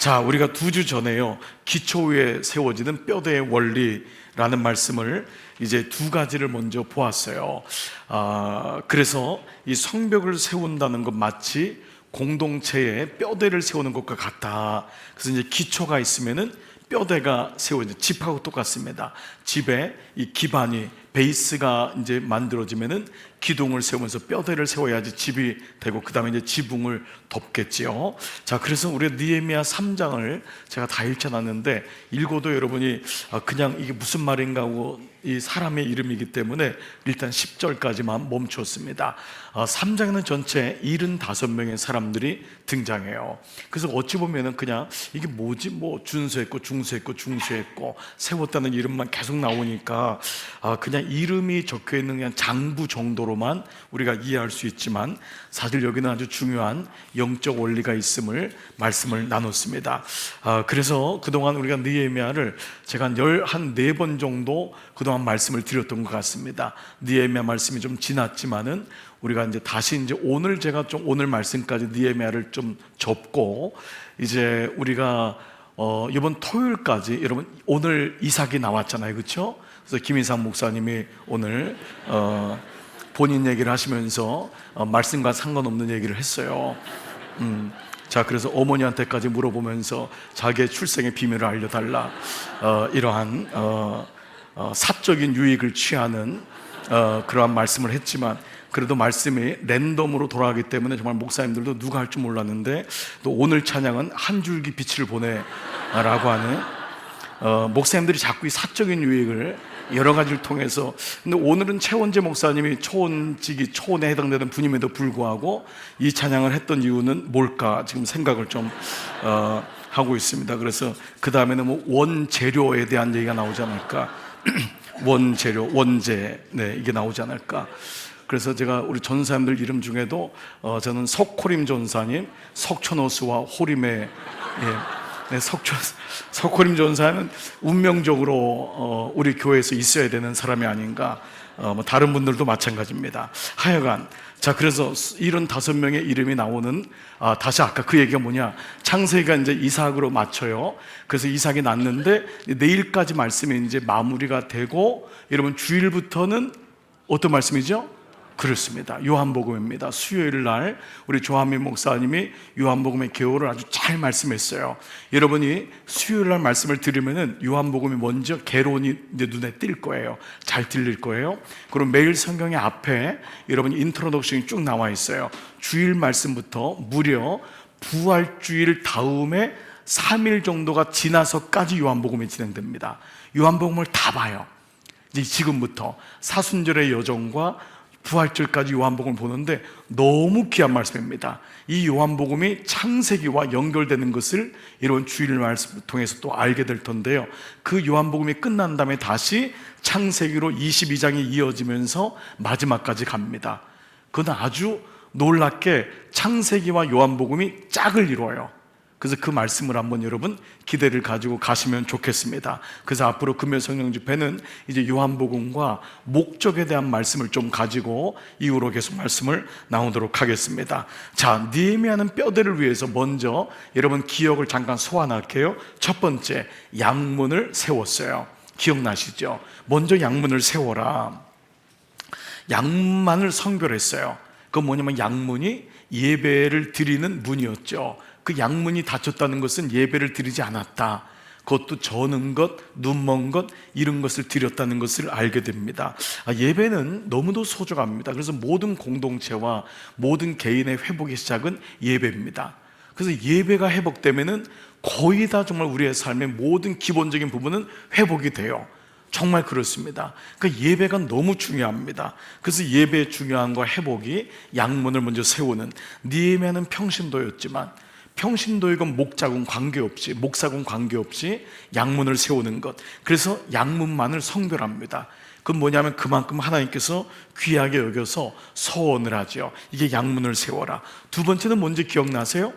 자, 우리가 2주 전에요, 기초 위에 세워지는 뼈대의 원리라는 말씀을 이제 2가지를 먼저 보았어요. 그래서 이 성벽을 세운다는 것 마치 공동체에 뼈대를 세우는 것과 같다. 그래서 이제 기초가 있으면은 뼈대가 세워져. 집하고 똑같습니다. 집에 이 기반이, 베이스가 이제 만들어지면은 기둥을 세우면서 뼈대를 세워야지 집이 되고, 그 다음에 이제 지붕을 덮겠지요. 자, 그래서 우리 느헤미야 3장을 제가 다 읽지 않았는데, 읽어도 여러분이 그냥 이게 무슨 말인가 하고, 이 사람의 이름이기 때문에 일단 10절까지만 멈췄습니다. 3장에는 전체 75명의 사람들이 등장해요. 그래서 어찌 보면은 그냥 이게 뭐지, 뭐 준수했고 중수했고 중수했고 세웠다는 이름만 계속 나오니까 그냥 이름이 적혀 있는 그냥 장부 정도로만 우리가 이해할 수 있지만, 사실 여기는 아주 중요한 영적 원리가 있음을 말씀을 나눴습니다. 그래서 그동안 우리가 느헤미야를 제가 한 4번 정도 그동안 말씀을 드렸던 것 같습니다. 느헤미야 말씀이 좀 지났지만은 우리가 이제 다시 이제 오늘 제가 좀 오늘 말씀까지 느헤미야를 좀 접고, 이제 우리가 이번 토요일까지, 여러분 오늘 이삭이 나왔잖아요, 그렇죠? 그래서 김이상 목사님이 오늘 본인 얘기를 하시면서 말씀과 상관없는 얘기를 했어요. 자, 그래서 어머니한테까지 물어보면서 자기의 출생의 비밀을 알려달라, 이러한 사적인 유익을 취하는 그러한 말씀을 했지만, 그래도 말씀이 랜덤으로 돌아가기 때문에 정말 목사님들도 누가 할 줄 몰랐는데, 또 오늘 찬양은 한 줄기 빛을 보내라고 하는, 목사님들이 자꾸 이 사적인 유익을 여러 가지를 통해서, 근데 오늘은 최원재 목사님이 초원직이 초원에 해당되는 분임에도 불구하고 이 찬양을 했던 이유는 뭘까 지금 생각을 좀 하고 있습니다. 그래서 그 다음에는 뭐 원재료에 대한 얘기가 나오지 않을까 원재료, 원재, 네, 이게 나오지 않을까. 그래서 제가 우리 전사님들 이름 중에도 저는 석호림 전사님, 석천호수와 호림의, 네, 석호림 전사는 운명적으로 우리 교회에서 있어야 되는 사람이 아닌가. 뭐 다른 분들도 마찬가지입니다. 하여간, 자, 그래서 75명의 이름이 나오는, 다시 아까 그 얘기가 뭐냐, 창세기가 이제 이삭으로 맞춰요. 그래서 이삭이 났는데 내일까지 말씀이 이제 마무리가 되고, 여러분 주일부터는 어떤 말씀이죠? 그렇습니다. 요한복음입니다. 수요일 날 우리 조한민 목사님이 요한복음의 개요를 아주 잘 말씀했어요. 여러분이 수요일 날 말씀을 들으면은 요한복음이 먼저 개론이 이제 눈에 띌 거예요. 잘 들릴 거예요. 그리고 매일 성경의 앞에 여러분이 인트로덕션이 쭉 나와 있어요. 주일 말씀부터 무려 부활주일 다음에 3일 정도가 지나서까지 요한복음이 진행됩니다. 요한복음을 다 봐요. 이제 지금부터 사순절의 여정과 부활절까지 요한복음을 보는데 너무 귀한 말씀입니다. 이 요한복음이 창세기와 연결되는 것을 이런 주일 말씀을 통해서 또 알게 될 텐데요, 그 요한복음이 끝난 다음에 다시 창세기로 22장이 이어지면서 마지막까지 갑니다. 그건 아주 놀랍게 창세기와 요한복음이 짝을 이루어요. 그래서 그 말씀을 한번 여러분 기대를 가지고 가시면 좋겠습니다. 그래서 앞으로 금요 성령 집회는 이제 요한복음과 목적에 대한 말씀을 좀 가지고 이후로 계속 말씀을 나오도록 하겠습니다. 자, 느헤미야는 뼈대를 위해서 먼저 여러분 기억을 잠깐 소환할게요. 첫 번째, 양문을 세웠어요. 기억나시죠? 먼저 양문을 세워라. 양문만을 성별했어요. 그건 뭐냐면 양문이 예배를 드리는 문이었죠. 그 양문이 닫혔다는 것은 예배를 드리지 않았다. 그것도 저는 것, 눈먼 것, 이런 것을 드렸다는 것을 알게 됩니다. 예배는 너무도 소중합니다. 그래서 모든 공동체와 모든 개인의 회복의 시작은 예배입니다. 그래서 예배가 회복되면은 거의 다 정말 우리의 삶의 모든 기본적인 부분은 회복이 돼요. 정말 그렇습니다. 그러니까 예배가 너무 중요합니다. 그래서 예배의 중요함과 회복이 양문을 먼저 세우는, 느헤미야는 평신도였지만 평신도이건 목자군 관계없이, 목사군 관계없이 양문을 세우는 것, 그래서 양문만을 성별합니다. 그건 뭐냐면 그만큼 하나님께서 귀하게 여겨서 서원을 하죠. 이게 양문을 세워라. 두 번째는 뭔지 기억나세요?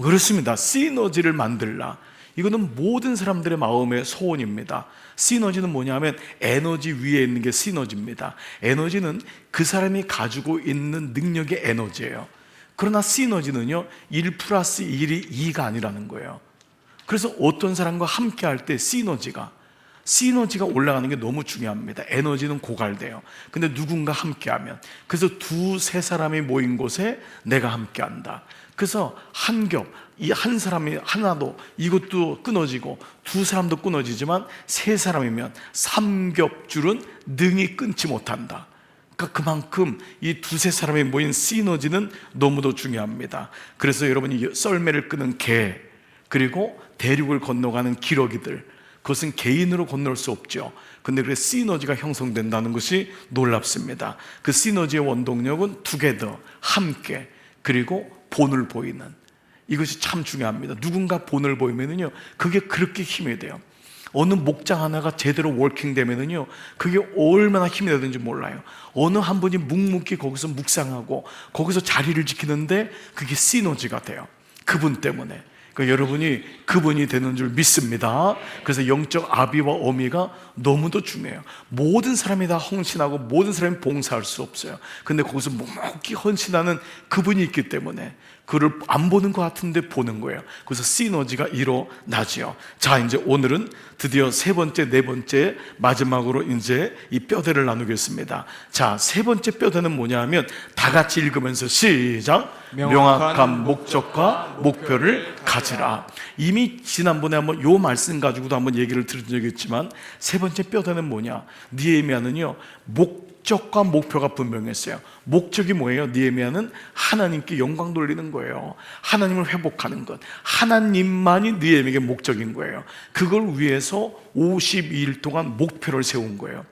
그렇습니다. 시너지를 만들라. 이거는 모든 사람들의 마음의 소원입니다. 시너지는 뭐냐면 에너지 위에 있는 게 시너지입니다. 에너지는 그 사람이 가지고 있는 능력의 에너지예요. 그러나 시너지는요, 1 플러스 1이 2가 아니라는 거예요. 그래서 어떤 사람과 함께 할 때 시너지가 올라가는 게 너무 중요합니다. 에너지는 고갈돼요. 근데 누군가 함께 하면, 그래서 두세 사람이 모인 곳에 내가 함께 한다. 그래서 한 겹, 이 한 사람이 하나도 이것도 끊어지고 두 사람도 끊어지지만 세 사람이면 삼겹줄은 능히 끊지 못한다. 그러니까 그만큼 이 두세 사람이 모인 시너지는 너무도 중요합니다. 그래서 여러분이 썰매를 끄는 개, 그리고 대륙을 건너가는 기러기들, 그것은 개인으로 건널 수 없죠. 근데 그래서 시너지가 형성된다는 것이 놀랍습니다. 그 시너지의 원동력은 together, 함께, 그리고 본을 보이는, 이것이 참 중요합니다. 누군가 본을 보이면은요, 그게 그렇게 힘이 돼요. 어느 목장 하나가 제대로 워킹 되면은요, 그게 얼마나 힘이 되는지 몰라요. 어느 한 분이 묵묵히 거기서 묵상하고 거기서 자리를 지키는데 그게 시너지가 돼요. 그분 때문에. 그러니까 여러분이 그분이 되는 줄 믿습니다. 그래서 영적 아비와 어미가 너무도 중요해요. 모든 사람이 다 헌신하고 모든 사람이 봉사할 수 없어요. 근데 거기서 묵묵히 헌신하는 그분이 있기 때문에 그를 안 보는 것 같은데 보는 거예요. 그래서 시너지가 일어나지요. 자, 이제 오늘은 드디어 세 번째, 네 번째, 마지막으로 이제 이 뼈대를 나누겠습니다. 자, 세 번째 뼈대는 뭐냐 하면 다 같이 읽으면서 시작! 명확한 목적과 목표를 가지라. 이미 지난번에 한번 요 말씀 가지고도 한번 얘기를 들은 적이 있지만, 세 번째 뼈대는 뭐냐? 느헤미야는요, 목적과 목표가 분명했어요. 목적이 뭐예요? 느헤미야는 하나님께 영광 돌리는 거예요. 하나님을 회복하는 것, 하나님만이 느헤미야에게 목적인 거예요. 그걸 위해서 52일 동안 목표를 세운 거예요.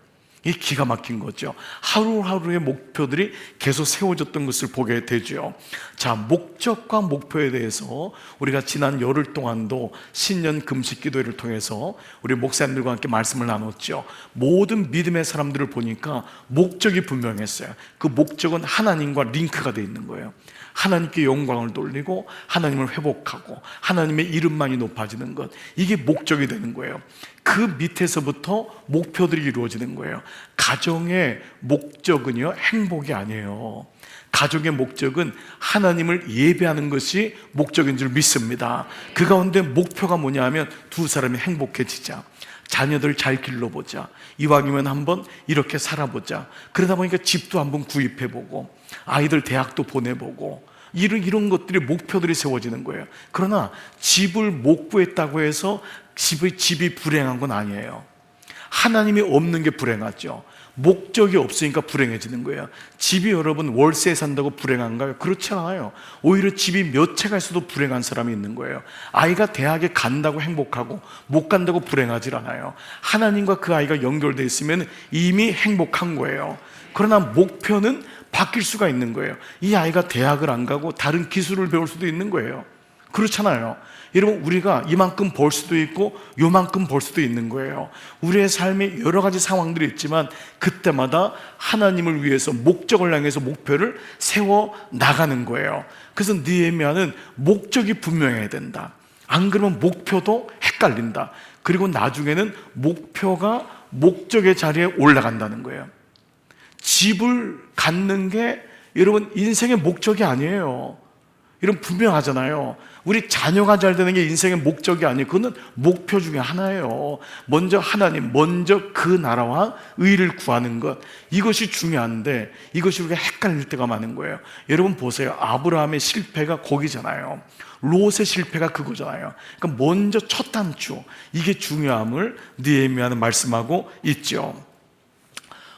이 기가 막힌 거죠. 하루하루의 목표들이 계속 세워졌던 것을 보게 되죠. 자, 목적과 목표에 대해서 우리가 지난 열흘 동안도 신년 금식 기도회를 통해서 우리 목사님들과 함께 말씀을 나눴죠. 모든 믿음의 사람들을 보니까 목적이 분명했어요. 그 목적은 하나님과 링크가 되어 있는 거예요. 하나님께 영광을 돌리고 하나님을 회복하고 하나님의 이름만이 높아지는 것, 이게 목적이 되는 거예요. 그 밑에서부터 목표들이 이루어지는 거예요. 가정의 목적은요, 행복이 아니에요. 가족의 목적은 하나님을 예배하는 것이 목적인 줄 믿습니다. 그 가운데 목표가 뭐냐 하면 두 사람이 행복해지자, 자녀들 잘 길러보자, 이왕이면 한번 이렇게 살아보자. 그러다 보니까 집도 한번 구입해보고 아이들 대학도 보내보고 이런 것들이 목표들이 세워지는 거예요. 그러나 집을 못 구했다고 해서 집이 불행한 건 아니에요. 하나님이 없는 게 불행하죠. 목적이 없으니까 불행해지는 거예요. 집이 여러분 월세에 산다고 불행한가요? 그렇지 않아요. 오히려 집이 몇 채가 있어도 불행한 사람이 있는 거예요. 아이가 대학에 간다고 행복하고 못 간다고 불행하지 않아요. 하나님과 그 아이가 연결되어 있으면 이미 행복한 거예요. 그러나 목표는 바뀔 수가 있는 거예요. 이 아이가 대학을 안 가고 다른 기술을 배울 수도 있는 거예요. 그렇잖아요. 여러분, 우리가 이만큼 벌 수도 있고 요만큼 벌 수도 있는 거예요. 우리의 삶에 여러 가지 상황들이 있지만 그때마다 하나님을 위해서 목적을 향해서 목표를 세워 나가는 거예요. 그래서 느헤미야는 목적이 분명해야 된다. 안 그러면 목표도 헷갈린다. 그리고 나중에는 목표가 목적의 자리에 올라간다는 거예요. 집을 갖는 게 여러분 인생의 목적이 아니에요. 이런 분명하잖아요. 우리 자녀가 잘 되는 게 인생의 목적이 아니에요. 그거는 목표 중에 하나예요. 먼저 하나님, 먼저 그 나라와 의를 구하는 것, 이것이 중요한데 이것이 우리가 헷갈릴 때가 많은 거예요. 여러분 보세요. 아브라함의 실패가 거기잖아요. 롯의 실패가 그거잖아요. 그러니까 먼저 첫 단추, 이게 중요함을 느헤미야는 말씀하고 있죠.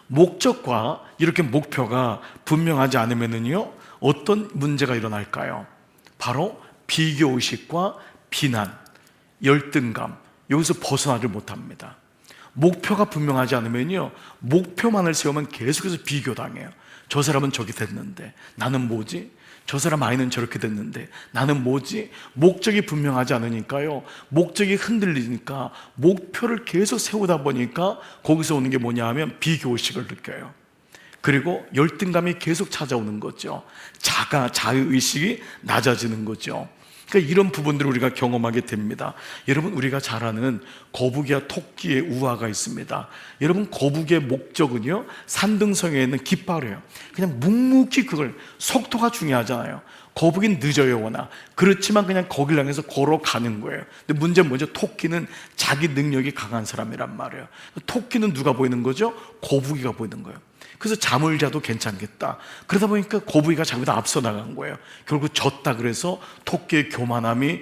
목적과 이렇게 목표가 분명하지 않으면요, 어떤 문제가 일어날까요? 바로 비교의식과 비난, 열등감, 여기서 벗어나지 못합니다. 목표가 분명하지 않으면요, 목표만을 세우면 계속해서 비교당해요. 저 사람은 저기 됐는데 나는 뭐지? 저 사람 아이는 저렇게 됐는데 나는 뭐지? 목적이 분명하지 않으니까요, 목적이 흔들리니까 목표를 계속 세우다 보니까 거기서 오는 게 뭐냐 하면 비교의식을 느껴요. 그리고 열등감이 계속 찾아오는 거죠. 자의식이 낮아지는 거죠. 그러니까 이런 부분들을 우리가 경험하게 됩니다. 여러분, 우리가 잘 아는 거북이와 토끼의 우화가 있습니다. 여러분, 거북이의 목적은요, 산등성에 있는 깃발이에요. 그냥 묵묵히 그걸, 속도가 중요하잖아요. 거북이는 늦어요 워낙. 그렇지만 그냥 거기를 향해서 걸어가는 거예요. 근데 문제는 뭐죠? 토끼는 자기 능력이 강한 사람이란 말이에요. 토끼는 누가 보이는 거죠? 거북이가 보이는 거예요. 그래서 잠을 자도 괜찮겠다. 그러다 보니까 거북이가 자기보다 앞서 나간 거예요. 결국 졌다. 그래서 토끼의 교만함이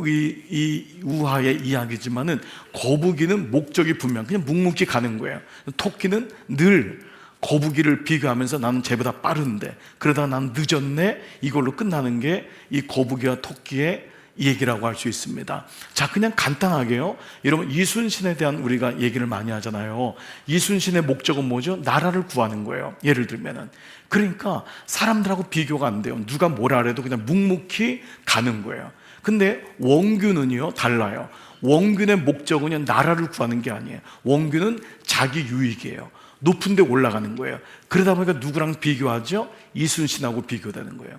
이 우화의 이야기지만은, 거북이는 목적이 분명, 그냥 묵묵히 가는 거예요. 토끼는 늘 거북이를 비교하면서 나는 쟤보다 빠른데, 그러다 난 늦었네, 이걸로 끝나는 게 이 거북이와 토끼의 얘기라고 할 수 있습니다. 자, 그냥 간단하게요, 여러분, 이순신에 대한 우리가 얘기를 많이 하잖아요. 이순신의 목적은 뭐죠? 나라를 구하는 거예요. 예를 들면은, 그러니까 사람들하고 비교가 안 돼요. 누가 뭐라 그래도 그냥 묵묵히 가는 거예요. 근데 원균은요 달라요. 원균의 목적은 그냥 나라를 구하는 게 아니에요. 원균은 자기 유익이에요. 높은 데 올라가는 거예요. 그러다 보니까 누구랑 비교하죠? 이순신하고 비교되는 거예요.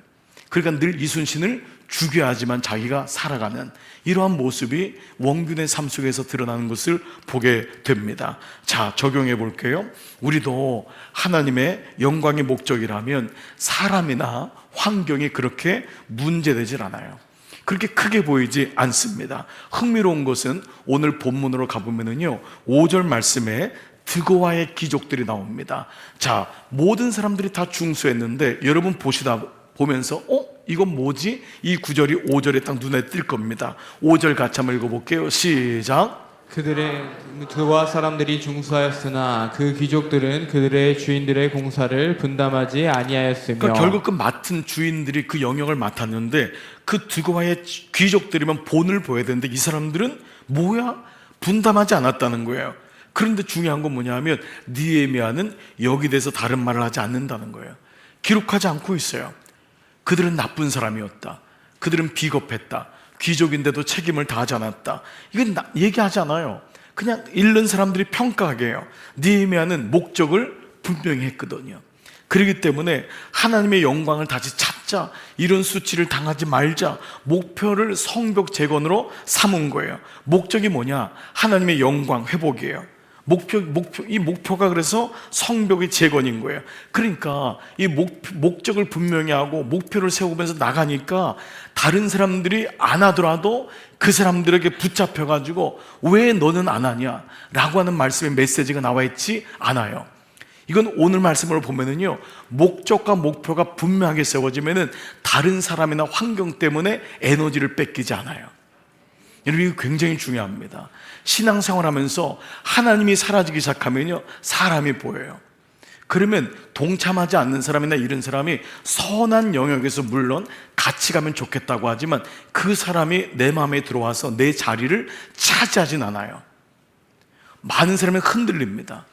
그러니까 늘 이순신을 죽여야지만 자기가 살아가는 이러한 모습이 원균의 삶 속에서 드러나는 것을 보게 됩니다. 자, 적용해 볼게요. 우리도 하나님의 영광의 목적이라면 사람이나 환경이 그렇게 문제되질 않아요. 그렇게 크게 보이지 않습니다. 흥미로운 것은 오늘 본문으로 가보면은요, 5절 말씀에 드고와의 귀족들이 나옵니다. 자, 모든 사람들이 다 중수했는데 여러분 보면서 이건 뭐지? 이 구절이 5절에 딱 눈에 띌 겁니다. 5절 같이 한번 읽어볼게요. 시작. 그와 사람들이 중수하였으나 그 귀족들은 그들의 주인들의 공사를 분담하지 아니하였으며. 그러니까 결국 그 맡은 주인들이 그 영역을 맡았는데, 그 드고와의 귀족들이면 본을 보여야 되는데 이 사람들은 뭐야? 분담하지 않았다는 거예요. 그런데 중요한 건 뭐냐면 느헤미야는 여기 대해서 다른 말을 하지 않는다는 거예요. 기록하지 않고 있어요. 그들은 나쁜 사람이었다. 그들은 비겁했다. 귀족인데도 책임을 다하지 않았다. 이건 얘기하지 않아요. 그냥 읽는 사람들이 평가하게 해요. 느헤미야는 목적을 분명히 했거든요. 그렇기 때문에 하나님의 영광을 다시 찾자, 이런 수치를 당하지 말자, 목표를 성벽 재건으로 삼은 거예요. 목적이 뭐냐? 하나님의 영광 회복이에요. 이 목표가 그래서 성벽의 재건인 거예요. 그러니까 이 목적을 분명히 하고 목표를 세우면서 나가니까 다른 사람들이 안 하더라도 그 사람들에게 붙잡혀가지고 왜 너는 안 하냐? 라고 하는 말씀의 메시지가 나와 있지 않아요. 이건 오늘 말씀을 보면은요, 목적과 목표가 분명하게 세워지면은 다른 사람이나 환경 때문에 에너지를 뺏기지 않아요. 여러분, 이거 굉장히 중요합니다. 신앙생활 하면서 하나님이 사라지기 시작하면요, 사람이 보여요. 그러면 동참하지 않는 사람이나 이런 사람이 선한 영역에서 물론 같이 가면 좋겠다고 하지만 그 사람이 내 마음에 들어와서 내 자리를 차지하진 않아요. 많은 사람이 흔들립니다.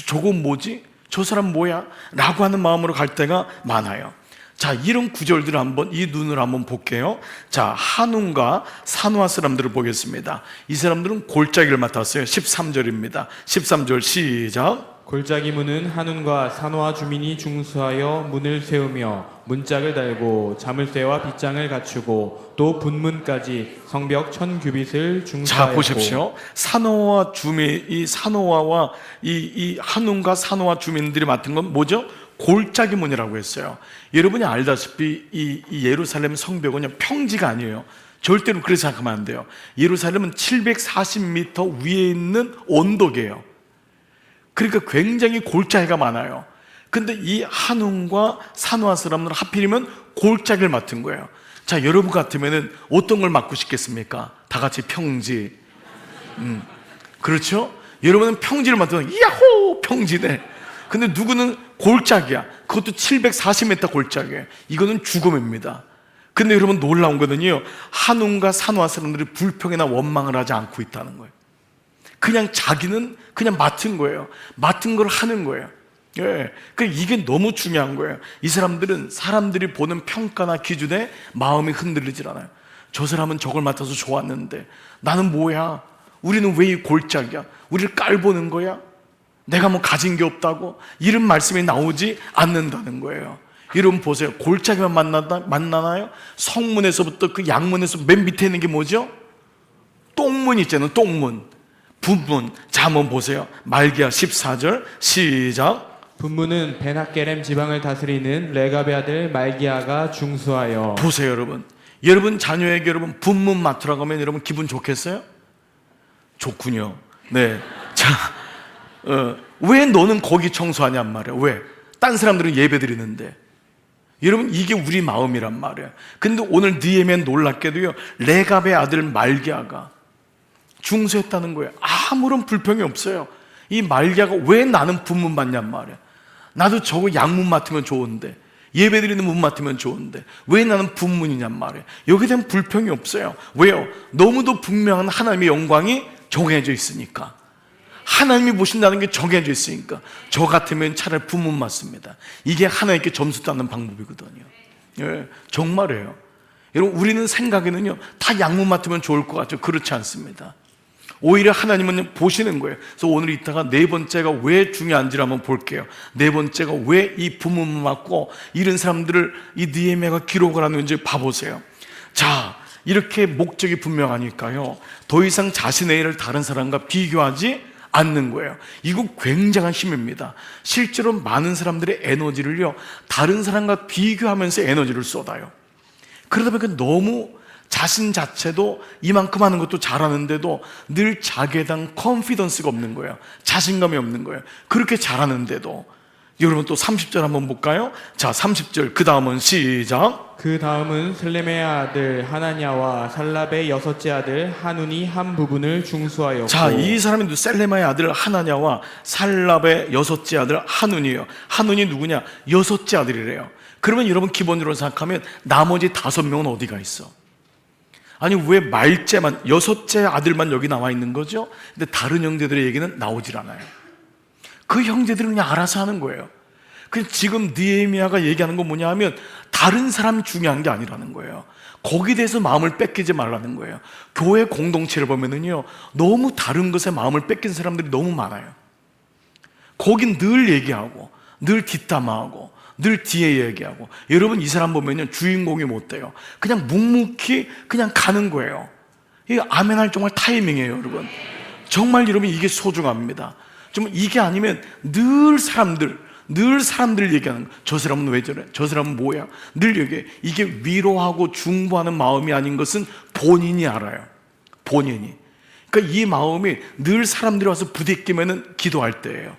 저건 뭐지? 저 사람 뭐야? 라고 하는 마음으로 갈 때가 많아요. 자, 이런 구절들을 한번 이 눈으로 한번 볼게요. 자, 한운과 산화 사람들을 보겠습니다. 이 사람들은 골짜기를 맡았어요. 13절입니다. 13절 시작. 골짜기 문은 한운과 산호와 주민이 중수하여 문을 세우며 문짝을 달고 자물쇠와 빗장을 갖추고 또 분문까지 성벽 1000규빗을 중수하였고. 자, 보십시오. 산호와 주민, 이 산호와와 이 한운과 산호와 주민들이 맡은 건 뭐죠? 골짜기 문이라고 했어요. 여러분이 알다시피 이 예루살렘 성벽은 평지가 아니에요. 절대로 그렇게 생각하면 안 돼요. 예루살렘은 740m 위에 있는 언덕이에요. 그러니까 굉장히 골짜기가 많아요. 근데 이 한운과 산호와 사람들은 하필이면 골짜기를 맡은 거예요. 자, 여러분 같으면은 어떤 걸 맡고 싶겠습니까? 다 같이 평지. 그렇죠? 여러분은 평지를 맡으면 야호! 평지네. 근데 누구는 골짜기야. 그것도 740m 골짜기예요. 이거는 죽음입니다. 근데 여러분, 놀라운 거는요, 한운과 산호와 사람들이 불평이나 원망을 하지 않고 있다는 거예요. 그냥 자기는 그냥 맡은 거예요. 맡은 걸 하는 거예요. 예. 그러니까 이게 너무 중요한 거예요. 이 사람들은 사람들이 보는 평가나 기준에 마음이 흔들리질 않아요. 저 사람은 저걸 맡아서 좋았는데 나는 뭐야? 우리는 왜 이 골짜기야? 우리를 깔보는 거야? 내가 뭐 가진 게 없다고? 이런 말씀이 나오지 않는다는 거예요. 여러분 보세요. 골짜기만 만나나요? 성문에서부터 그 양문에서 맨 밑에 있는 게 뭐죠? 똥문 있잖아요. 똥문, 분문. 자, 한번 보세요. 말기야 14절 시작. 분문은 베나게렘 지방을 다스리는 레갑의 아들 말기야가 중수하여. 보세요, 여러분 자녀에게 여러분 분문 맡으라고 하면 여러분 기분 좋겠어요? 좋군요. 네. 자, 왜 너는 거기 청소하냔 말이야. 왜? 딴 사람들은 예배 드리는데. 여러분 이게 우리 마음이란 말이에요. 근데 오늘 느헤미야 놀랍게도요, 레갑의 아들 말기야가 중수했다는 거예요. 아무런 불평이 없어요. 이 말기야가 왜 나는 분문 받냔 말이에요. 나도 저거 양문 맡으면 좋은데, 예배 드리는 문 맡으면 좋은데 왜 나는 분문이냔 말이에요. 여기에 대한 불평이 없어요. 왜요? 너무도 분명한 하나님의 영광이 정해져 있으니까. 하나님이 보신다는 게 정해져 있으니까 저 같으면 차라리 분문 맞습니다. 이게 하나님께 점수 따는 방법이거든요. 예, 정말이에요. 여러분 우리는 생각에는요 다 양문 맡으면 좋을 것 같죠. 그렇지 않습니다. 오히려 하나님은 보시는 거예요. 그래서 오늘 이따가 네 번째가 왜 중요한지를 한번 볼게요. 네 번째가 왜 이 분문 맞고 이런 사람들을 이 느헤미야가 기록을 하는지 봐보세요. 자, 이렇게 목적이 분명하니까요 더 이상 자신의 일을 다른 사람과 비교하지 않는 거예요. 이거 굉장한 힘입니다. 실제로 많은 사람들의 에너지를요 다른 사람과 비교하면서 에너지를 쏟아요. 그러다 보니까 너무 자신 자체도 이만큼 하는 것도 잘하는데도 늘 자기에 대한 컨피던스가 없는 거예요. 자신감이 없는 거예요. 그렇게 잘하는데도. 여러분 또 30절 한번 볼까요? 자, 30절 그 다음은 시작. 그 다음은 슬레메의 아들 하나냐와 살랍의 여섯째 아들 하눈이 한 부분을 중수하였고. 자, 이 사람이 셀레마의 아들 하나냐와 살랍의 여섯째 아들 하눈이에요. 하눈이 누구냐? 여섯째 아들이래요. 그러면 여러분 기본적으로 생각하면 나머지 5명은 어디가 있어? 아니 왜 말째만 여섯째 아들만 여기 나와 있는 거죠? 근데 다른 형제들의 얘기는 나오질 않아요. 그 형제들은 그냥 알아서 하는 거예요. 그 지금 느헤미야가 얘기하는 건 뭐냐 하면 다른 사람이 중요한 게 아니라는 거예요. 거기에 대해서 마음을 뺏기지 말라는 거예요. 교회 공동체를 보면은요 너무 다른 것에 마음을 뺏긴 사람들이 너무 많아요. 거긴 늘 얘기하고 늘 뒷담화하고 늘 뒤에 얘기하고. 여러분 이 사람 보면요 주인공이 못 돼요. 그냥 묵묵히 그냥 가는 거예요. 이 아멘할 정말 타이밍이에요. 여러분 정말 여러분 이게 소중합니다. 좀 이게 아니면 늘 사람들 얘기하는 거예요. 저 사람은 왜 저래? 저 사람은 뭐야? 늘 얘기해. 이게 위로하고 중보하는 마음이 아닌 것은 본인이 알아요. 본인이. 그러니까 이 마음이 늘 사람들이 와서 부딪히면은 기도할 때예요.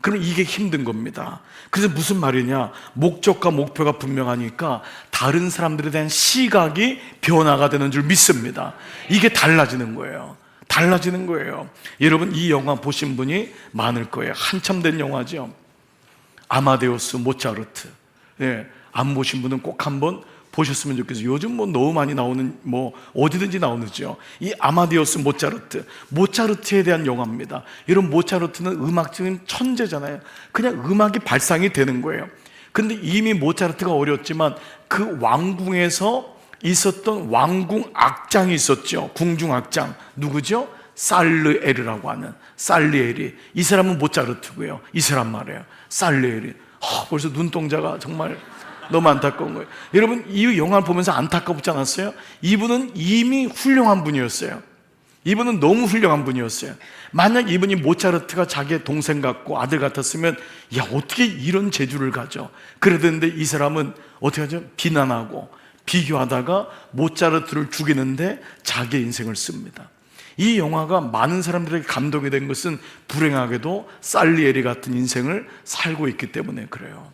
그럼 이게 힘든 겁니다. 그래서 무슨 말이냐? 목적과 목표가 분명하니까 다른 사람들에 대한 시각이 변화가 되는 줄 믿습니다. 이게 달라지는 거예요. 달라지는 거예요. 여러분 이 영화 보신 분이 많을 거예요. 한참 된 영화죠. 아마데우스 모차르트. 네, 안 보신 분은 꼭 한번 보셨으면 좋겠어요. 요즘 뭐 너무 많이 나오는 뭐 어디든지 나오는지요. 이 아마데우스 모차르트에 대한 영화입니다. 여러분 모차르트는 음악적인 천재잖아요. 그냥 음악이 발상이 되는 거예요. 근데 이미 모차르트가 어렸지만 그 왕궁에서 있었던 왕궁 악장이 있었죠. 궁중 악장 누구죠? 살르에르라고 하는 살리에리. 이 사람은 모차르트고요. 이 사람 말이에요. 살리에리. 벌써 눈동자가 정말 너무 안타까운 거예요. 여러분 이 영화를 보면서 안타깝지 않았어요? 이분은 이미 훌륭한 분이었어요. 이분은 너무 훌륭한 분이었어요. 만약 이분이 모차르트가 자기의 동생 같고 아들 같았으면 야 어떻게 이런 재주를 가져? 그러던데 이 사람은 어떻게 하죠? 비난하고 비교하다가 모차르트를 죽이는데 자기의 인생을 씁니다. 이 영화가 많은 사람들에게 감동이 된 것은 불행하게도 살리에리 같은 인생을 살고 있기 때문에 그래요.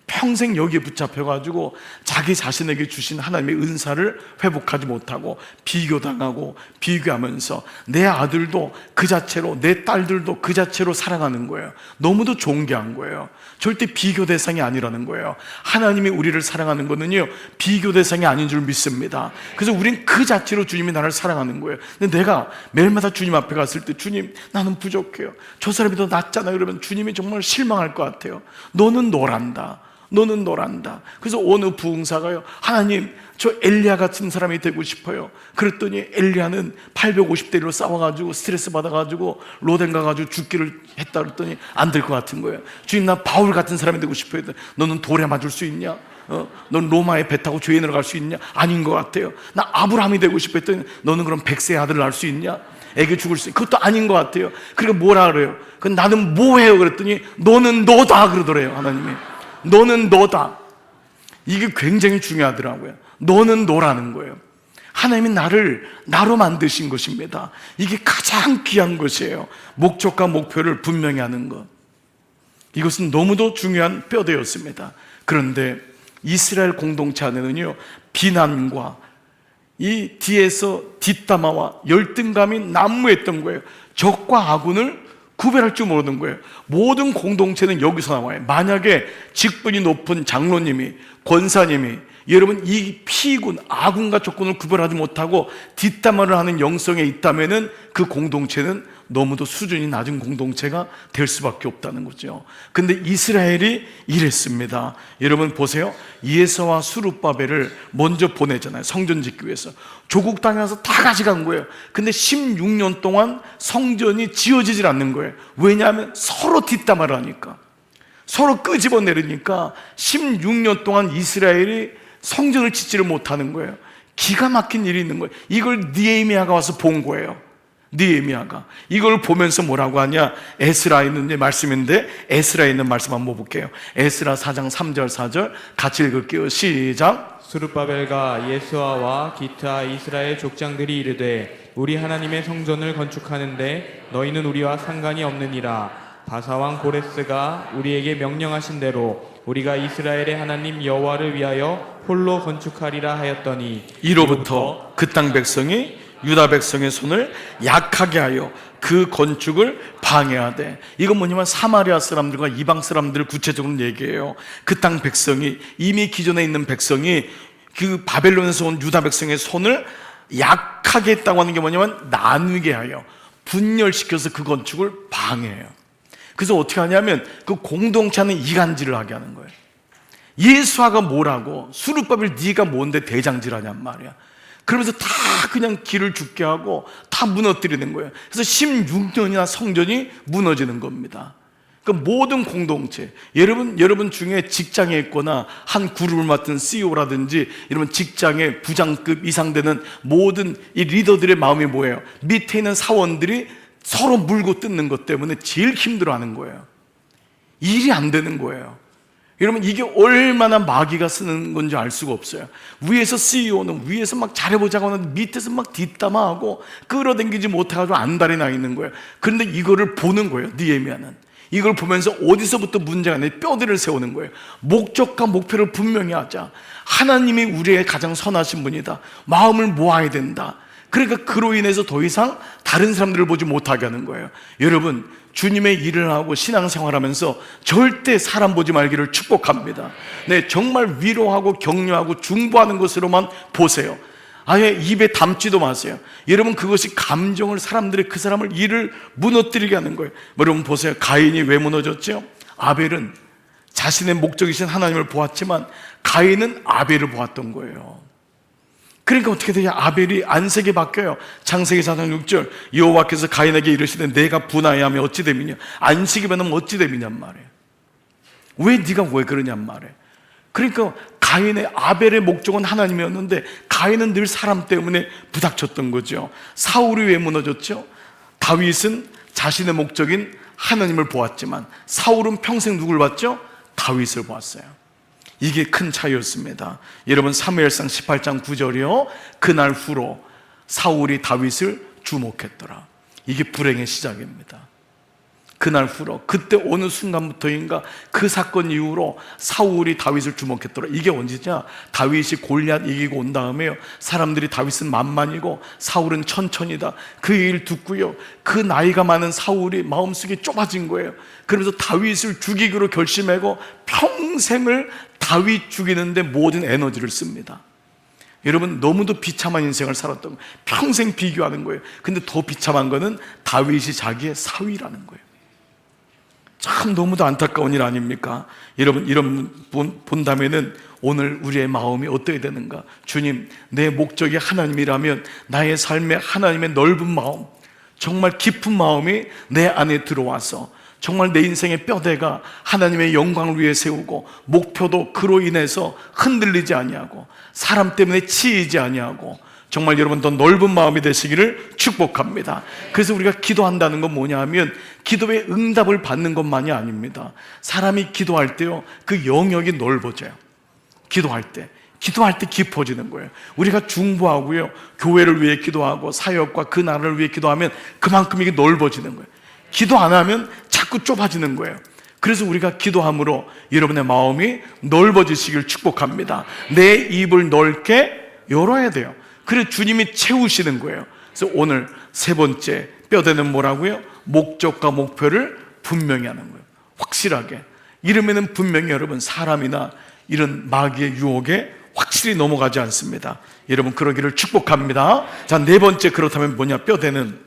평생 여기에 붙잡혀가지고 자기 자신에게 주신 하나님의 은사를 회복하지 못하고 비교당하고 비교하면서 내 아들도 그 자체로 내 딸들도 그 자체로 사랑하는 거예요. 너무도 존귀한 거예요. 절대 비교 대상이 아니라는 거예요. 하나님이 우리를 사랑하는 것은요 비교 대상이 아닌 줄 믿습니다. 그래서 우린 그 자체로 주님이 나를 사랑하는 거예요. 근데 내가 매일마다 주님 앞에 갔을 때 주님 나는 부족해요. 저 사람이 더 낫잖아요. 그러면 주님이 정말 실망할 것 같아요. 너는 너란다. 그래서 어느 부흥사가요 하나님 저 엘리야 같은 사람이 되고 싶어요. 그랬더니 엘리야는 850대로 싸워가지고 스트레스 받아가지고 로덴 가가지고 죽기를 했다 그랬더니 안 될 것 같은 거예요. 주님 나 바울 같은 사람이 되고 싶어요. 너는 돌에 맞을 수 있냐? 넌 로마에 배 타고 죄인으로 갈 수 있냐? 아닌 것 같아요. 나 아브라함이 되고 싶어 했더니 너는 그럼 백세의 아들 낳을 수 있냐? 애기 죽을 수 그것도 아닌 것 같아요. 그러니까 뭐라 그래요? 그 나는 뭐 해요? 그랬더니 너는 너다 그러더래요. 하나님이 너는 너다. 이게 굉장히 중요하더라고요. 너는 너라는 거예요. 하나님이 나를 나로 만드신 것입니다. 이게 가장 귀한 것이에요. 목적과 목표를 분명히 하는 것. 이것은 너무도 중요한 뼈대였습니다. 그런데 이스라엘 공동체 안에는요, 비난과 이 뒤에서 뒷담화와 열등감이 난무했던 거예요. 적과 아군을 구별할 줄 모르는 거예요. 모든 공동체는 여기서 나와요. 만약에 직분이 높은 장로님이, 권사님이 여러분 이 피군, 아군과 적군을 구별하지 못하고 뒷담화를 하는 영성에 있다면은 그 공동체는 너무도 수준이 낮은 공동체가 될 수밖에 없다는 거죠. 근데 이스라엘이 이랬습니다. 여러분 보세요. 예서와 수룹바벨을 먼저 보내잖아요. 성전 짓기 위해서. 조국 땅에 가서 다 가져간 거예요. 근데 16년 동안 성전이 지어지질 않는 거예요. 왜냐하면 서로 뒷담화를 하니까, 서로 끄집어내리니까 16년 동안 이스라엘이 성전을 짓지를 못하는 거예요. 기가 막힌 일이 있는 거예요. 이걸 느헤미야가 와서 본 거예요. 느헤미야가 이걸 보면서 뭐라고 하냐? 에스라에 있는 말씀인데, 에스라에 있는 말씀 한번 볼게요. 에스라 4장 3절 4절 같이 읽을게요. 시작. 스룹바벨과 예수아와 기타 이스라엘 족장들이 이르되 우리 하나님의 성전을 건축하는데 너희는 우리와 상관이 없느니라. 바사왕 고레스가 우리에게 명령하신 대로 우리가 이스라엘의 하나님 여호와를 위하여 홀로 건축하리라 하였더니 이로부터 그 땅 백성이 유다 백성의 손을 약하게 하여 그 건축을 방해하되, 이건 뭐냐면 사마리아 사람들과 이방 사람들을 구체적으로 얘기해요. 그 땅 백성이, 이미 기존에 있는 백성이 그 바벨론에서 온 유다 백성의 손을 약하게 했다고 하는 게 뭐냐면 나누게 하여 분열시켜서 그 건축을 방해해요. 그래서 어떻게 하냐면 그 공동체는 이간질을 하게 하는 거예요. 예수아가 뭐라고, 수룹바벨 네가 뭔데 대장질하냔 말이야. 그러면서 다 그냥 길을 죽게 하고 다 무너뜨리는 거예요. 그래서 16년이나 성전이 무너지는 겁니다. 그러니까 모든 공동체, 여러분 중에 직장에 있거나 한 그룹을 맡은 CEO라든지 이런 직장의 부장급 이상 되는 모든 이 리더들의 마음이 뭐예요? 밑에 있는 사원들이 서로 물고 뜯는 것 때문에 제일 힘들어하는 거예요. 일이 안 되는 거예요. 여러분 이게 얼마나 마귀가 쓰는 건지 알 수가 없어요. 위에서 CEO는 위에서 막 잘해보자고 하는데 밑에서 막 뒷담화하고 끌어당기지 못해가지고 안달이 나 있는 거예요. 그런데 이거를 보는 거예요. 느헤미야는 이걸 보면서 어디서부터 문제가 내 뼈대를 세우는 거예요. 목적과 목표를 분명히 하자. 하나님이 우리의 가장 선하신 분이다. 마음을 모아야 된다. 그러니까 그로 인해서 더 이상 다른 사람들을 보지 못하게 하는 거예요. 여러분 주님의 일을 하고 신앙생활하면서 절대 사람 보지 말기를 축복합니다. 네, 정말 위로하고 격려하고 중보하는 것으로만 보세요. 아예 입에 담지도 마세요. 여러분 그것이 감정을, 사람들의 그 사람을, 일을 무너뜨리게 하는 거예요. 여러분 보세요. 가인이 왜 무너졌죠? 아벨은 자신의 목적이신 하나님을 보았지만 가인은 아벨을 보았던 거예요. 그러니까 어떻게 되냐? 아벨이 안색이 바뀌어요. 창세기 4장 6절 여호와께서 가인에게 이르시되 내가 분하여 하면 어찌 됨이냐? 안식이 변하면 어찌 됨이냔 말이에요. 왜 네가 왜 그러냔 말이에요. 그러니까 가인의, 아벨의 목적은 하나님이었는데 가인은 늘 사람 때문에 부닥쳤던 거죠. 사울이 왜 무너졌죠? 다윗은 자신의 목적인 하나님을 보았지만 사울은 평생 누굴 봤죠? 다윗을 보았어요. 이게 큰 차이였습니다. 여러분 사무엘상 18장 9절이요 그날 후로 사울이 다윗을 주목했더라. 이게 불행의 시작입니다. 그날 후로, 그때 어느 순간부터인가 그 사건 이후로 사울이 다윗을 주목했더라. 이게 언제냐? 다윗이 골리앗 이기고 온 다음에요 사람들이 다윗은 만만이고 사울은 천천이다. 그 일 듣고요 그 나이가 많은 사울이 마음속이 좁아진 거예요. 그러면서 다윗을 죽이기로 결심하고 평생을 다윗 죽이는데 모든 에너지를 씁니다. 여러분 너무도 비참한 인생을 살았던 거예요. 평생 비교하는 거예요. 근데 더 비참한 거는 다윗이 자기의 사위라는 거예요. 참 너무도 안타까운 일 아닙니까? 여러분 이런 본다면은 오늘 우리의 마음이 어떠해야 되는가? 주님, 내 목적이 하나님이라면 나의 삶에 하나님의 넓은 마음, 정말 깊은 마음이 내 안에 들어와서 정말 내 인생의 뼈대가 하나님의 영광을 위해 세우고 목표도 그로 인해서 흔들리지 아니하고 사람 때문에 치이지 아니하고 정말 여러분 더 넓은 마음이 되시기를 축복합니다. 그래서 우리가 기도한다는 건 뭐냐 하면 기도의 응답을 받는 것만이 아닙니다. 사람이 기도할 때요, 그 영역이 넓어져요. 기도할 때 깊어지는 거예요. 우리가 중보하고요, 교회를 위해 기도하고 사역과 그 나라를 위해 기도하면 그만큼 이게 넓어지는 거예요. 기도 안 하면 자꾸 좁아지는 거예요. 그래서 우리가 기도함으로 여러분의 마음이 넓어지시길 축복합니다. 내 입을 넓게 열어야 돼요. 그래서 주님이 채우시는 거예요. 그래서 오늘 세 번째 뼈대는 뭐라고요? 목적과 목표를 분명히 하는 거예요. 확실하게. 이러면은 분명히 여러분 사람이나 이런 마귀의 유혹에 확실히 넘어가지 않습니다. 여러분 그러기를 축복합니다. 자, 네 번째, 그렇다면 뭐냐? 뼈대는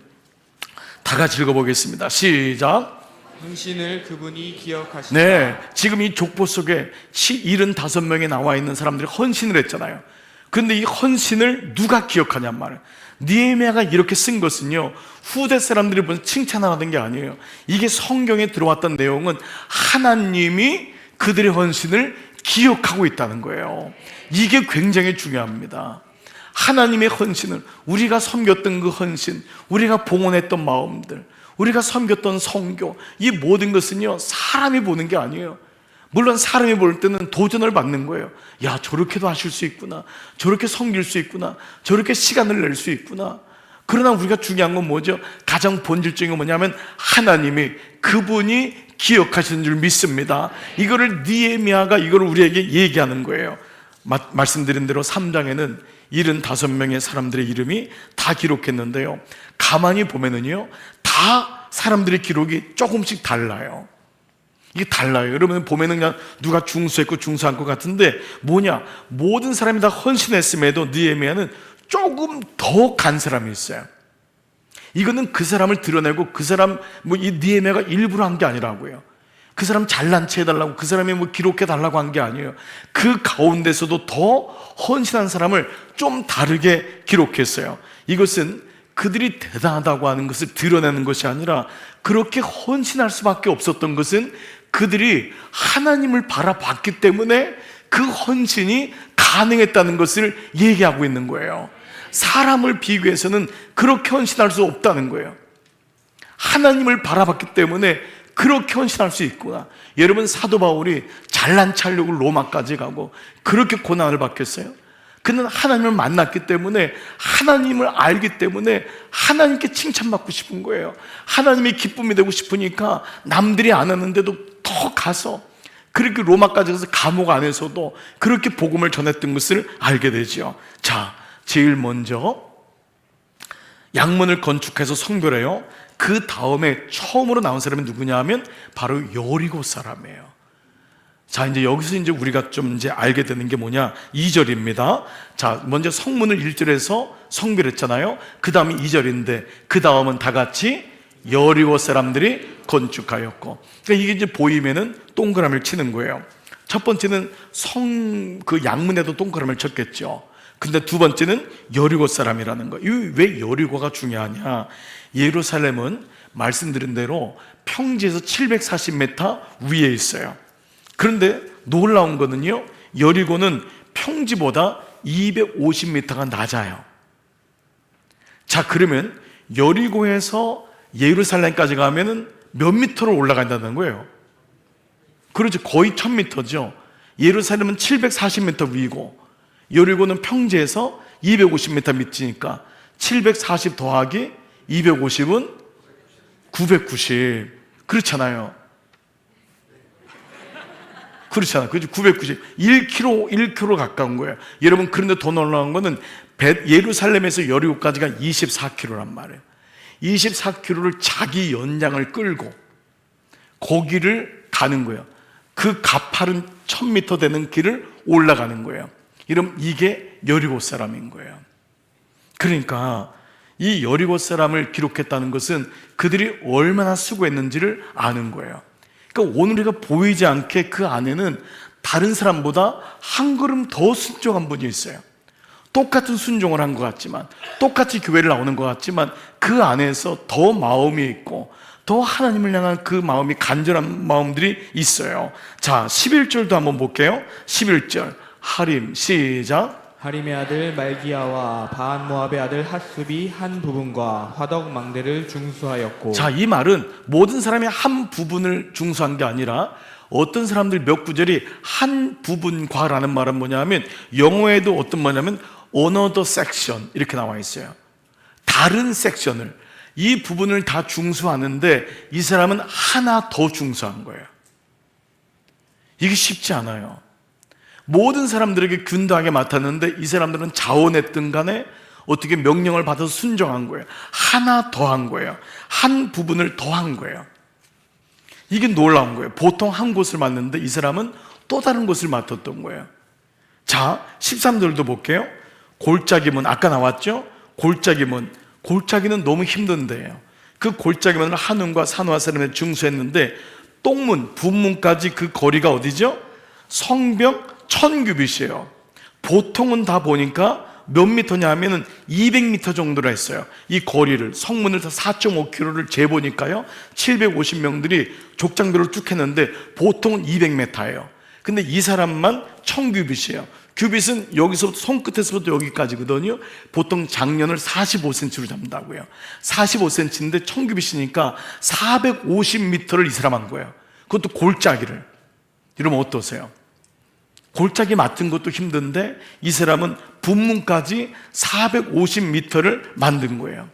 다 같이 읽어보겠습니다. 시작. 헌신을 그분이 기억하시라. 네, 지금 이 족보 속에 75명이 나와 있는 사람들이 헌신을 했잖아요. 그런데 이 헌신을 누가 기억하냔 말이에요. 느헤미야가 이렇게 쓴 것은요, 후대 사람들이 무슨 칭찬하는 게 아니에요. 이게 성경에 들어왔던 내용은 하나님이 그들의 헌신을 기억하고 있다는 거예요. 이게 굉장히 중요합니다. 하나님의 헌신을, 우리가 섬겼던 그 헌신, 우리가 봉헌했던 마음들, 우리가 섬겼던 성교, 이 모든 것은요 사람이 보는 게 아니에요. 물론 사람이 볼 때는 도전을 받는 거예요. 야, 저렇게도 하실 수 있구나, 저렇게 섬길 수 있구나, 저렇게 시간을 낼 수 있구나. 그러나 우리가 중요한 건 뭐죠? 가장 본질적인 건 뭐냐면 하나님이 그분이 기억하시는 줄 믿습니다. 이거를 느헤미야가 이걸 우리에게 얘기하는 거예요. 말씀드린 대로 3장에는 75명의 사람들의 이름이 다 기록했는데요, 가만히 보면은요 다 사람들의 기록이 조금씩 달라요. 이게 달라요. 여러분 보면은 그냥 누가 중수했고 중수한 것 같은데 뭐냐? 모든 사람이 다 헌신했음에도 느헤미야는 조금 더 간 사람이 있어요. 이거는 그 사람을 드러내고 그 사람 이 느헤미야가 일부러 한 게 아니라고요. 그 사람 잘난 체 해달라고, 그 사람이 기록해 달라고 한 게 아니에요. 그 가운데서도 더 헌신한 사람을 좀 다르게 기록했어요. 이것은 그들이 대단하다고 하는 것을 드러내는 것이 아니라, 그렇게 헌신할 수밖에 없었던 것은 그들이 하나님을 바라봤기 때문에 그 헌신이 가능했다는 것을 얘기하고 있는 거예요. 사람을 비교해서는 그렇게 헌신할 수 없다는 거예요. 하나님을 바라봤기 때문에 그렇게 헌신할 수 있구나. 여러분, 사도 바울이 잘난 체 하려고 로마까지 가고 그렇게 고난을 받겠어요? 그는 하나님을 만났기 때문에, 하나님을 알기 때문에 하나님께 칭찬받고 싶은 거예요. 하나님이 기쁨이 되고 싶으니까 남들이 안 하는데도 더 가서 그렇게 로마까지 가서 감옥 안에서도 그렇게 복음을 전했던 것을 알게 되죠. 자, 제일 먼저 양문을 건축해서 성별해요. 그 다음에 처음으로 나온 사람이 누구냐 하면 바로 여리고 사람이에요. 자, 이제 여기서 이제 우리가 좀 이제 알게 되는 게 뭐냐? 2절입니다. 자, 먼저 성문을 1절에서 성별했잖아요. 그 다음이 2절인데, 그 다음은 다 같이 여리고 사람들이 건축하였고. 그러니까 이게 이제 보이면은 동그라미를 치는 거예요. 첫 번째는 그 양문에도 동그라미를 쳤겠죠. 근데 두 번째는 여리고 사람이라는 거. 왜 여리고가 중요하냐? 예루살렘은 말씀드린 대로 평지에서 740m 위에 있어요. 그런데 놀라운 거는요, 여리고는 평지보다 250m가 낮아요. 자, 그러면 여리고에서 예루살렘까지 가면은 몇 미터로 올라간다는 거예요? 그렇죠. 거의 1000m죠. 예루살렘은 740m 위고 여리고는 평지에서 250m 밑이니까 740 더하기 250은 990. 그렇잖아요. 그렇잖아요. 그렇죠. 990. 1km 가까운 거예요. 여러분, 그런데 더 놀라운 거는 예루살렘에서 여리고까지가 24km란 말이에요. 24km를 자기 연장을 끌고 거기를 가는 거예요. 그 가파른 1000m 되는 길을 올라가는 거예요. 이러면 이게 여리고 사람인 거예요. 그러니까 이 여리고 사람을 기록했다는 것은 그들이 얼마나 수고했는지를 아는 거예요. 그러니까 오늘 우리가 보이지 않게 그 안에는 다른 사람보다 한 걸음 더 순종한 분이 있어요. 똑같은 순종을 한 것 같지만, 똑같이 교회를 나오는 것 같지만 그 안에서 더 마음이 있고 더 하나님을 향한 그 마음이 간절한 마음들이 있어요. 자, 11절도 한번 볼게요. 11절 하림, 시작. 하림의 아들 말기야와 바한 모압의 아들 핫습이 한 부분과 화덕 망대를 중수하였고. 자, 이 말은 모든 사람이 한 부분을 중수한 게 아니라 어떤 사람들 몇 구절이 한 부분과라는 말은 뭐냐면 영어에도 어떤 뭐냐면 another section 이렇게 나와 있어요. 다른 섹션을, 이 부분을 다 중수하는데 이 사람은 하나 더 중수한 거예요. 이게 쉽지 않아요. 모든 사람들에게 균등하게 맡았는데 이 사람들은 자원했든 간에 어떻게 명령을 받아서 순종한 거예요. 하나 더 한 거예요. 한 부분을 더 한 거예요. 이게 놀라운 거예요. 보통 한 곳을 맡는데 이 사람은 또 다른 곳을 맡았던 거예요. 자, 13절도 볼게요. 골짜기문, 아까 나왔죠? 골짜기는 너무 힘든데요. 그 골짜기문을 한운과 산후와 사람에 중수했는데 똥문, 분문까지 그 거리가 어디죠? 성벽 1000규빗이에요. 보통은 다 보니까 몇 미터냐 하면은 200미터 정도라 했어요. 이 거리를, 성문을 다 4.5km를 재보니까요 750명들이 족장들을 쭉 했는데 보통은 200m예요. 근데 이 사람만 1000규빗이에요. 규빗은 여기서부터 손끝에서부터 여기까지거든요. 보통 장년을 45cm로 잡는다고요. 45cm인데 1000규빗이니까 450m를 이 사람 한 거예요. 그것도 골짜기를. 이러면 어떠세요? 골짜기 맡은 것도 힘든데 이 사람은 분문까지 450m를 만든 거예요.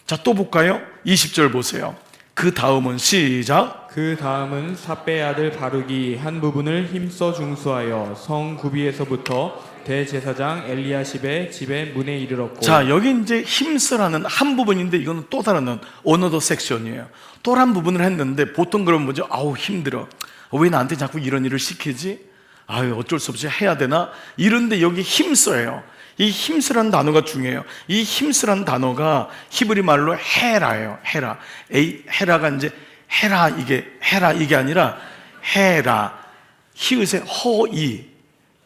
자, 또 볼까요? 20절 보세요. 그 다음은 시작. 그 다음은 삽배의 아들 바룩이 한 부분을 힘써 중수하여 성 구비에서부터 대제사장 엘리야십의 집의 문에 이르렀고. 자, 여기 이제 힘쓰라는 한 부분인데 이거는 또 다른 어너더 섹션이에요. 또 한 부분을 했는데 보통 그러면 뭐죠? 아우 힘들어. 왜 나한테 자꾸 이런 일을 시키지? 아유, 어쩔 수 없이 해야 되나? 이런데 여기 힘써예요. 이 힘쓰라는 단어가 중요해요. 이 힘쓰라는 단어가 히브리 말로 헤라예요. 헤라. 헤라가 이제 헤라 이게 아니라 헤라. 히읗의 허이,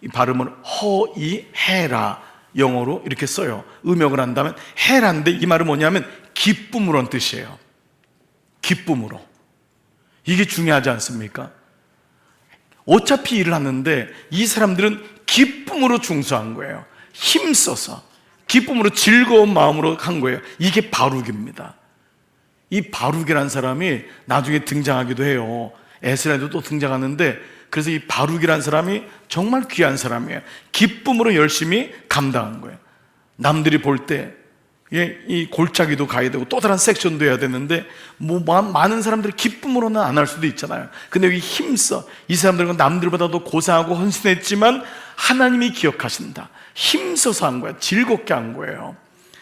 이 발음은 허이 헤라. 영어로 이렇게 써요. 음역을 한다면 헤라인데 이 말은 뭐냐면 기쁨으로는 뜻이에요. 기쁨으로. 이게 중요하지 않습니까? 어차피 일을 하는데 이 사람들은 기쁨으로 중수한 거예요. 힘써서 기쁨으로 즐거운 마음으로 한 거예요. 이게 바룩입니다. 이 바룩이라는 사람이 나중에 등장하기도 해요. 에스라에도 또 등장하는데, 그래서 이 바룩이라는 사람이 정말 귀한 사람이에요. 기쁨으로 열심히 감당한 거예요. 남들이 볼 때 이 골짜기도 가야 되고 또 다른 섹션도 해야 되는데 뭐 많은 사람들이 기쁨으로는 안 할 수도 있잖아요. 근데 여기 힘써, 이 사람들은 남들보다도 고생하고 헌신했지만 하나님이 기억하신다. 힘써서 한 거야. 즐겁게 한 거예요.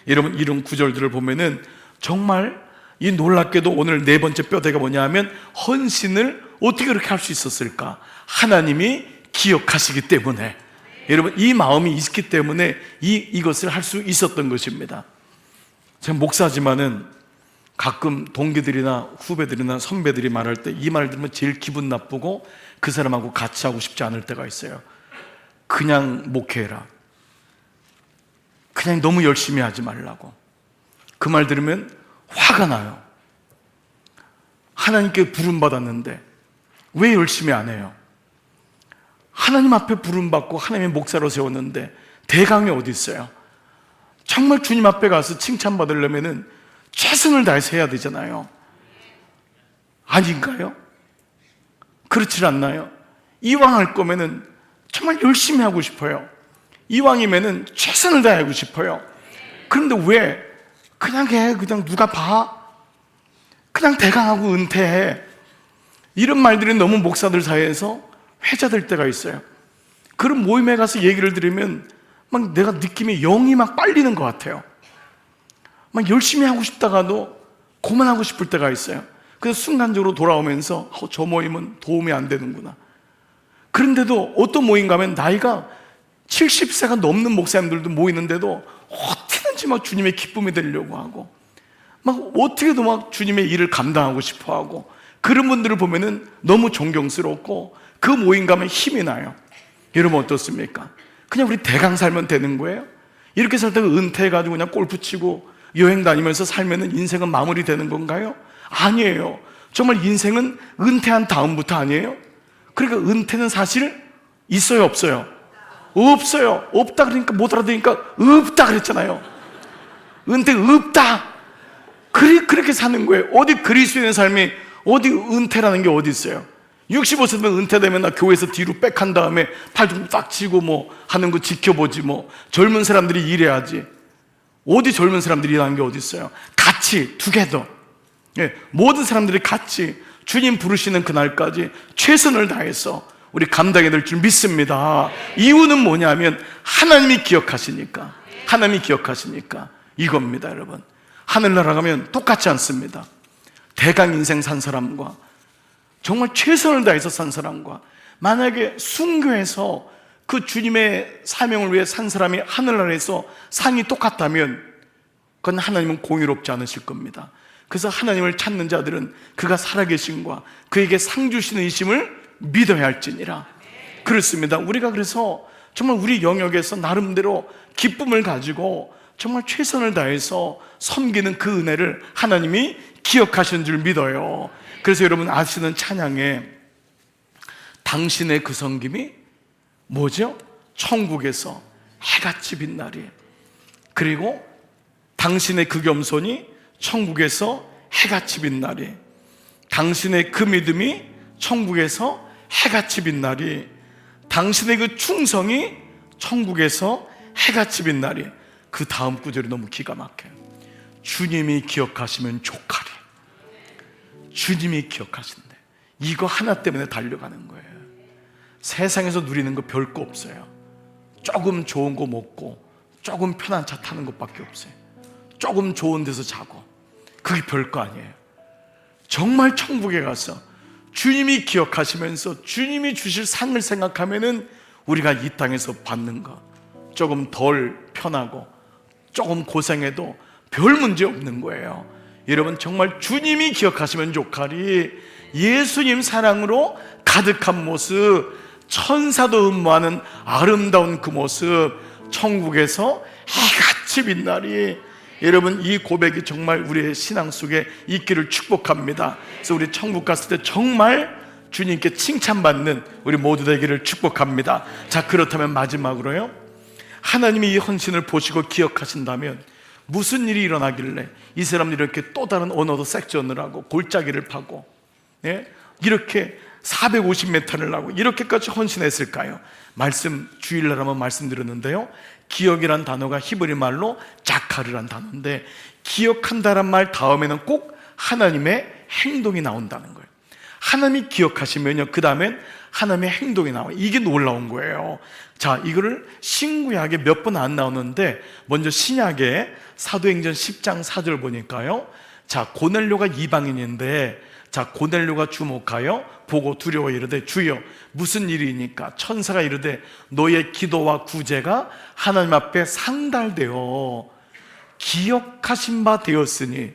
여러분, 이런 구절들을 보면은 정말 이 놀랍게도 오늘 네 번째 뼈대가 뭐냐 하면 헌신을 어떻게 그렇게 할 수 있었을까? 하나님이 기억하시기 때문에, 여러분 이 마음이 있기 때문에 이것을 할 수 있었던 것입니다. 제가 목사지만은 가끔 동기들이나 후배들이나 선배들이 말할 때 이 말 들으면 제일 기분 나쁘고 그 사람하고 같이 하고 싶지 않을 때가 있어요. 그냥 목회해라. 그냥 너무 열심히 하지 말라고. 그 말 들으면 화가 나요. 하나님께 부름받았는데 왜 열심히 안 해요? 하나님 앞에 부름받고 하나님의 목사로 세웠는데 대강이 어디 있어요? 정말 주님 앞에 가서 칭찬받으려면 최선을 다해서 해야 되잖아요. 아닌가요? 그렇지 않나요? 이왕 할 거면은 정말 열심히 하고 싶어요. 이왕이면은 최선을 다하고 싶어요. 그런데 왜 그냥 해? 그냥 누가 봐? 그냥 대강하고 은퇴해. 이런 말들이 너무 목사들 사이에서 회자될 때가 있어요. 그런 모임에 가서 얘기를 들으면 막 내가 느낌이 영이 막 빨리는 것 같아요. 막 열심히 하고 싶다가도 그만하고 싶을 때가 있어요. 그래서 순간적으로 돌아오면서 저 모임은 도움이 안 되는구나. 그런데도 어떤 모임 가면 나이가 70세가 넘는 목사님들도 모이는데도 어떻게든지 막 주님의 기쁨이 되려고 하고 막 어떻게도 막 주님의 일을 감당하고 싶어 하고, 그런 분들을 보면은 너무 존경스럽고 그 모임 가면 힘이 나요. 여러분 어떻습니까? 그냥 우리 대강 살면 되는 거예요? 이렇게 살다가 은퇴해가지고 그냥 골프 치고 여행 다니면서 살면은 인생은 마무리되는 건가요? 아니에요. 정말 인생은 은퇴한 다음부터 아니에요? 그러니까 은퇴는 사실 있어요, 없어요? 없어요. 없다 그러니까 못 알아들으니까 없다 그랬잖아요. 은퇴 없다. 그렇게 사는 거예요. 어디 그리스도인의 삶이 어디 은퇴라는 게 어디 있어요? 65세 되면 은퇴되면 나 교회에서 뒤로 백한 다음에 팔 좀 딱 치고 뭐 하는 거 지켜보지 뭐. 젊은 사람들이 일해야지. 어디 젊은 사람들이 일하는 게 어디 있어요? 같이 투게더. 예, 모든 사람들이 같이 주님 부르시는 그날까지 최선을 다해서 우리 감당해야 될 줄 믿습니다. 이유는 뭐냐면 하나님이 기억하시니까. 하나님이 기억하시니까 이겁니다, 여러분. 하늘나라 가면 똑같지 않습니다. 대강 인생 산 사람과 정말 최선을 다해서 산 사람과 만약에 순교해서 그 주님의 사명을 위해 산 사람이 하늘나라에서 상이 똑같다면 그건 하나님은 공의롭지 않으실 겁니다. 그래서 하나님을 찾는 자들은 그가 살아계신과 그에게 상 주시는 이심을 믿어야 할지니라. 그렇습니다. 우리가 그래서 정말 우리 영역에서 나름대로 기쁨을 가지고 정말 최선을 다해서 섬기는 그 은혜를 하나님이 기억하시는 줄 믿어요. 그래서 여러분 아시는 찬양에 당신의 그 섬김이 뭐죠? 천국에서 해같이 빛나리. 그리고 당신의 그 겸손이 천국에서 해같이 빛나리. 당신의 그 믿음이 천국에서 해같이 빛나리. 당신의 그 충성이 천국에서 해같이 빛나리. 그 다음 구절이 너무 기가 막혀요. 주님이 기억하시면 족하리. 주님이 기억하신대. 이거 하나 때문에 달려가는 거예요. 세상에서 누리는 거 별거 없어요. 조금 좋은 거 먹고 조금 편한 차 타는 것밖에 없어요. 조금 좋은 데서 자고 그게 별거 아니에요. 정말 천국에 가서 주님이 기억하시면서 주님이 주실 상을 생각하면은 우리가 이 땅에서 받는 거 조금 덜 편하고 조금 고생해도 별 문제 없는 거예요. 여러분 정말 주님이 기억하시면 족하리. 예수님 사랑으로 가득한 모습, 천사도 음모하는 아름다운 그 모습, 천국에서 해같이 빛나리. 여러분 이 고백이 정말 우리의 신앙 속에 있기를 축복합니다. 그래서 우리 천국 갔을 때 정말 주님께 칭찬받는 우리 모두 되기를 축복합니다. 자, 그렇다면 마지막으로요, 하나님이 이 헌신을 보시고 기억하신다면 무슨 일이 일어나길래 이 사람들이 이렇게 또 다른 언어도 섹전을 하고 골짜기를 파고, 예? 이렇게 450m를 하고 이렇게까지 헌신했을까요? 말씀 주일날 한번 말씀드렸는데요, 기억이란 단어가 히브리 말로 자카르란 단어인데, 기억한다란 말 다음에는 꼭 하나님의 행동이 나온다는 거예요. 하나님이 기억하시면요, 그 다음엔 하나님의 행동이 나와요. 이게 놀라운 거예요. 자, 이거를 신구약에 몇 번 안 나오는데 먼저 신약에 사도행전 10장 4절 보니까요, 자, 고넬료가 이방인인데, 자, 고넬료가 주목하여 보고 두려워 이르되 주여 무슨 일이니까? 천사가 이르되 너의 기도와 구제가 하나님 앞에 상달되어 기억하신 바 되었으니.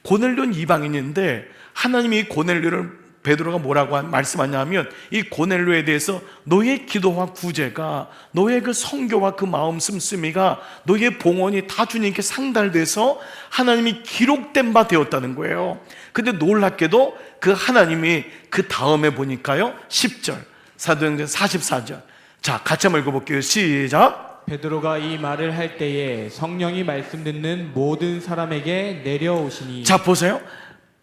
고넬료는 이방인인데 하나님이 고넬료를, 베드로가 뭐라고 말씀하냐면, 이 고넬료에 대해서 너의 기도와 구제가, 너의 그 성교와 그 마음 씀씀이가, 너의 봉헌이 다 주님께 상달돼서 하나님이 기록된 바 되었다는 거예요. 근데 놀랍게도 그 하나님이 그 다음에 보니까요, 10절 사도행전 44절. 자, 같이 한번 읽어볼게요. 시작. 베드로가 이 말을 할 때에 성령이 말씀 듣는 모든 사람에게 내려오시니. 자, 보세요.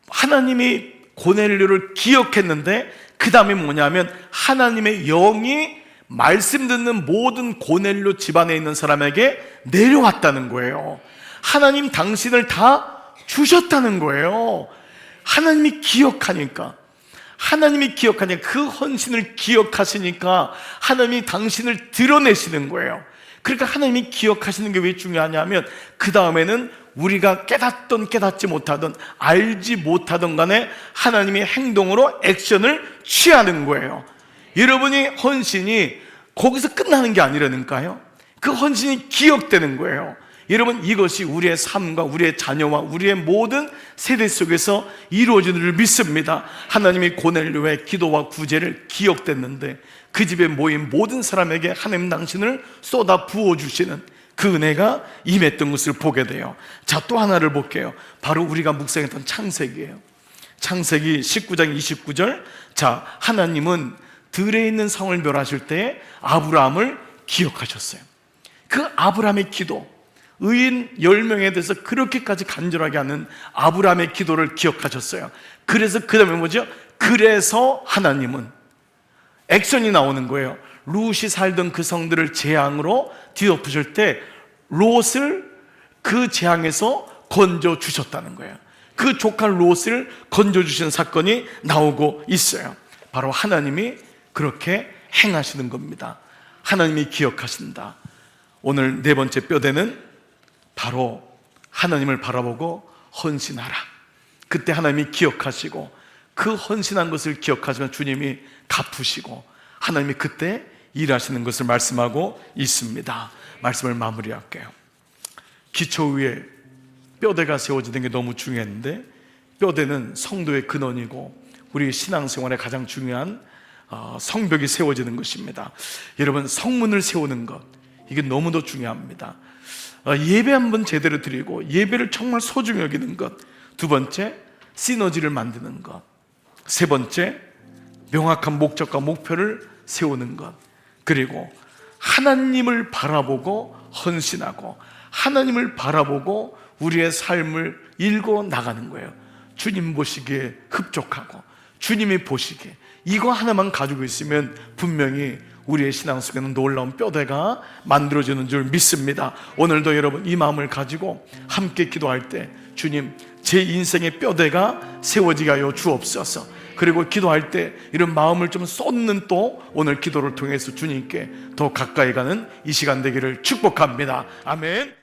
하나님이 고넬료를 기억했는데 그 다음에 뭐냐면 하나님의 영이 말씀 듣는 모든 고넬료 집안에 있는 사람에게 내려왔다는 거예요. 하나님 당신을 다 주셨다는 거예요. 하나님이 기억하니까, 하나님이 기억하니까, 그 헌신을 기억하시니까 하나님이 당신을 드러내시는 거예요. 그러니까 하나님이 기억하시는 게 왜 중요하냐면, 그 다음에는 우리가 깨닫던 깨닫지 못하던 알지 못하던 간에 하나님의 행동으로 액션을 취하는 거예요. 여러분이 헌신이 거기서 끝나는 게 아니라니까요. 그 헌신이 기억되는 거예요. 여러분, 이것이 우리의 삶과 우리의 자녀와 우리의 모든 세대 속에서 이루어지는 줄 믿습니다. 하나님이 고넬료의 기도와 구제를 기억됐는데 그 집에 모인 모든 사람에게 하나님 당신을 쏟아 부어주시는 그 은혜가 임했던 것을 보게 돼요. 자, 또 하나를 볼게요. 바로 우리가 묵상했던 창세기예요. 창세기 19장 29절. 자, 하나님은 들에 있는 성을 멸하실 때 아브라함을 기억하셨어요. 그 아브라함의 기도, 의인 10명에 대해서 그렇게까지 간절하게 하는 아브라함의 기도를 기억하셨어요. 그래서 그 다음에 뭐죠? 그래서 하나님은, 액션이 나오는 거예요. 룻이 살던 그 성들을 재앙으로 뒤엎으실 때 롯을 그 재앙에서 건져주셨다는 거예요. 그 조카 롯을 건져주신 사건이 나오고 있어요. 바로 하나님이 그렇게 행하시는 겁니다. 하나님이 기억하신다. 오늘 네 번째 뼈대는 바로 하나님을 바라보고 헌신하라. 그때 하나님이 기억하시고 그 헌신한 것을 기억하시면 주님이 갚으시고 하나님이 그때 일하시는 것을 말씀하고 있습니다. 말씀을 마무리할게요. 기초 위에 뼈대가 세워지는 게 너무 중요했는데, 뼈대는 성도의 근원이고 우리 신앙생활에 가장 중요한 성벽이 세워지는 것입니다. 여러분, 성문을 세우는 것, 이게 너무도 중요합니다. 예배 한번 제대로 드리고 예배를 정말 소중히 여기는 것. 두 번째, 시너지를 만드는 것. 세 번째, 명확한 목적과 목표를 세우는 것. 그리고 하나님을 바라보고 헌신하고 하나님을 바라보고 우리의 삶을 일궈 나가는 거예요. 주님 보시기에 흡족하고 주님이 보시기에 이거 하나만 가지고 있으면 분명히 우리의 신앙 속에는 놀라운 뼈대가 만들어지는 줄 믿습니다. 오늘도 여러분 이 마음을 가지고 함께 기도할 때, 주님, 제 인생의 뼈대가 세워지게 하여 주옵소서. 그리고 기도할 때 이런 마음을 좀 쏟는 또 오늘 기도를 통해서 주님께 더 가까이 가는 이 시간 되기를 축복합니다. 아멘.